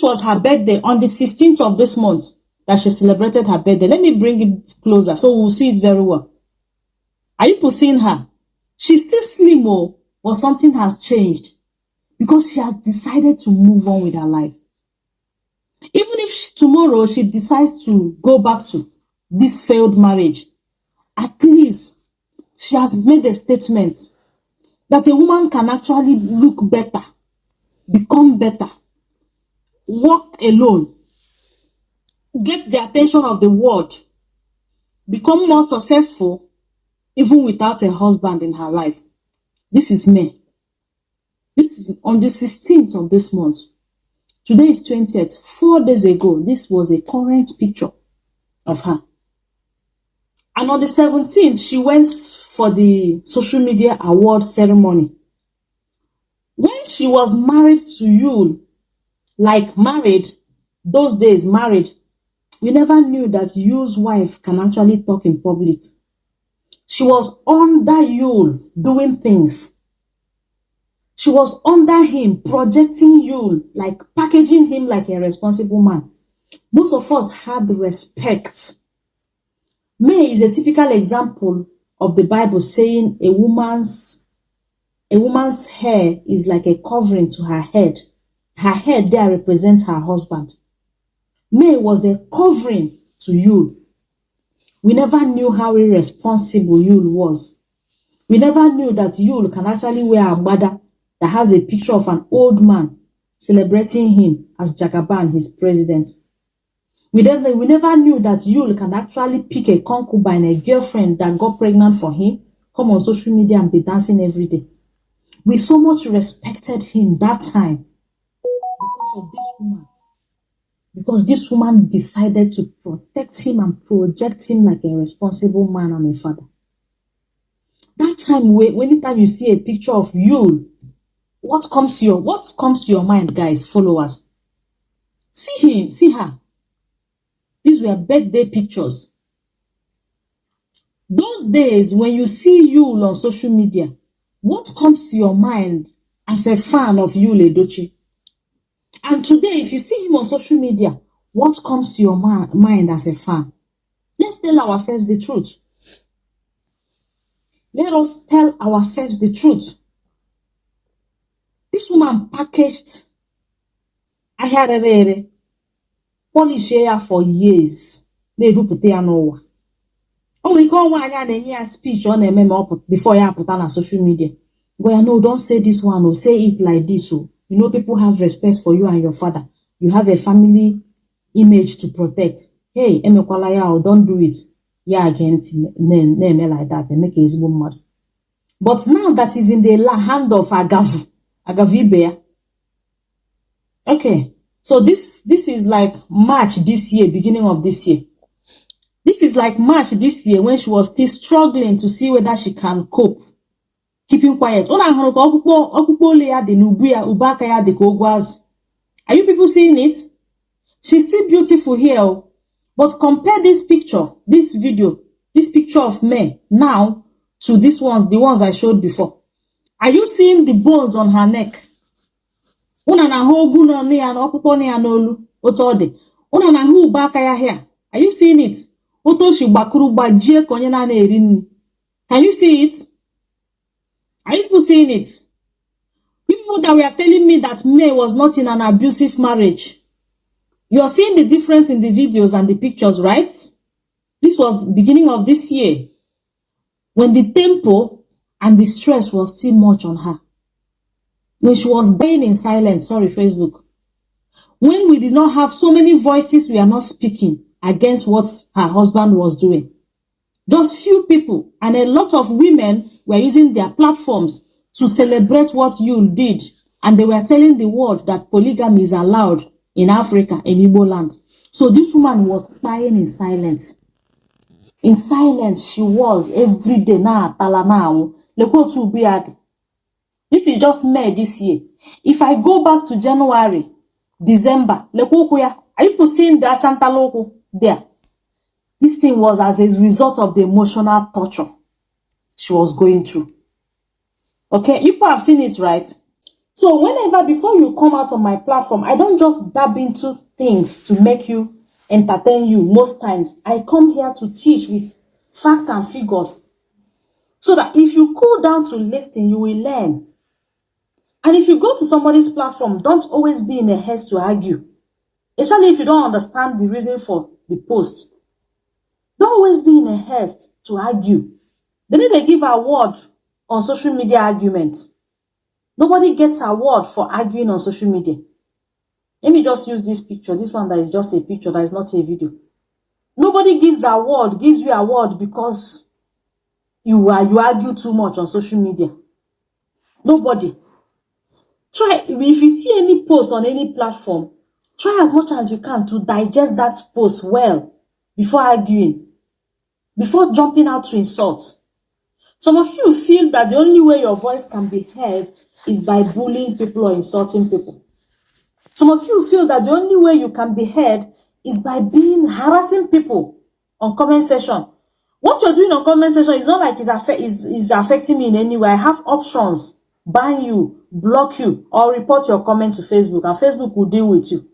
was her birthday on the 16th of this month that she celebrated her birthday. Let me bring it closer so we'll see it very well. Are you seeing her? She's still slim, but something has changed because she has decided to move on with her life. Even if tomorrow she decides to go back to this failed marriage, at least she has made a statement that a woman can actually look better, become better, walk alone, get the attention of the world, become more successful, even without a husband in her life. This is May. This is on the 16th of this month. Today is 20th. 4 days ago, this was a current picture of her. And on the 17th, she went for the social media award ceremony. When she was married to Yul, like married, those days married, we never knew that Yul's wife can actually talk in public. She was under Yul doing things. She was under him, projecting Yul, like packaging him like a responsible man. Most of us had respect. May is a typical example of the Bible saying a woman's hair is like a covering to her head. Her head there represents her husband. May was a covering to Yul. We never knew how irresponsible Yul was. We never knew that Yul can actually wear a agbada that has a picture of an old man celebrating him as Jagaban, his president. We never knew that Yul can actually pick a concubine, a girlfriend that got pregnant for him, come on social media and be dancing every day. We so much respected him that time because of this woman. Because this woman decided to protect him and project him like a responsible man and a father. That time, anytime you see a picture of Yul, what comes to your mind, guys, followers? See him, see her. These were birthday pictures. Those days, when you see Yul on social media, what comes to your mind as a fan of Yul Edochie? And today, if you see him on social media, what comes to your mind as a fan? Let's tell ourselves the truth. Let us tell ourselves the truth. This woman packaged ahịarịrịrị, polish ya for years. Na-ebupụta ya n'ụwa. O nwere ike ọnwa anya na-enye ya speech ọ na-eme before ya apụta na social media. Well, no, don't say this one or say it like this. So, you know, people have respect for you and your father. You have a family image to protect. Hey, emekwala ya or don't do it. Yeah, again, name like that and make his woman mad. But now that is in the hand of Agavu Ibe. Okay, so this is like March this year, beginning of this year. This is like March this year when she was still struggling to see whether she can cope. Keeping quiet. Are you people seeing it? She's still beautiful here. But compare this picture, this video, this picture of May now to the ones I showed before. Are you seeing the bones on her neck? Are you seeing it? Can you see it? Are you people seeing it? People that were telling me that May was not in an abusive marriage. You're seeing the difference in the videos and the pictures, right? This was beginning of this year, when the tempo and the stress was still much on her. When she was dying in silence, sorry, Facebook. When we did not have so many voices, we are not speaking against what her husband was doing. Just few people and a lot of women were using their platforms to celebrate what Yul did. And they were telling the world that polygamy is allowed in Africa, in Igbo land. So this woman was crying in silence. In silence, she was every day. This is just May this year. If I go back to January, December, are you seeing the Achantaloku there? This thing was as a result of the emotional torture she was going through. Okay, you people have seen it, right? So whenever, before you come out on my platform, I don't just dab into things to make you, entertain you. Most times, I come here to teach with facts and figures, so that if you cool down to listen, you will learn. And if you go to somebody's platform, don't always be in a haste to argue, especially if you don't understand the reason for the post. Don't always be in a haste to argue. They need to give award on social media arguments. Nobody gets award for arguing on social media. Let me just use this picture. This one that is just a picture, that is not a video. Nobody gives you award because you argue too much on social media. Nobody. Try, if you see any post on any platform, try as much as you can to digest that post well before arguing, before jumping out to insult. Some of you feel that the only way your voice can be heard is by bullying people or insulting people. Some of you feel that the only way you can be heard is by harassing people on comment section. What you're doing on comment section is not like it's affecting me in any way. I have options: ban you, block you, or report your comment to Facebook, and Facebook will deal with you.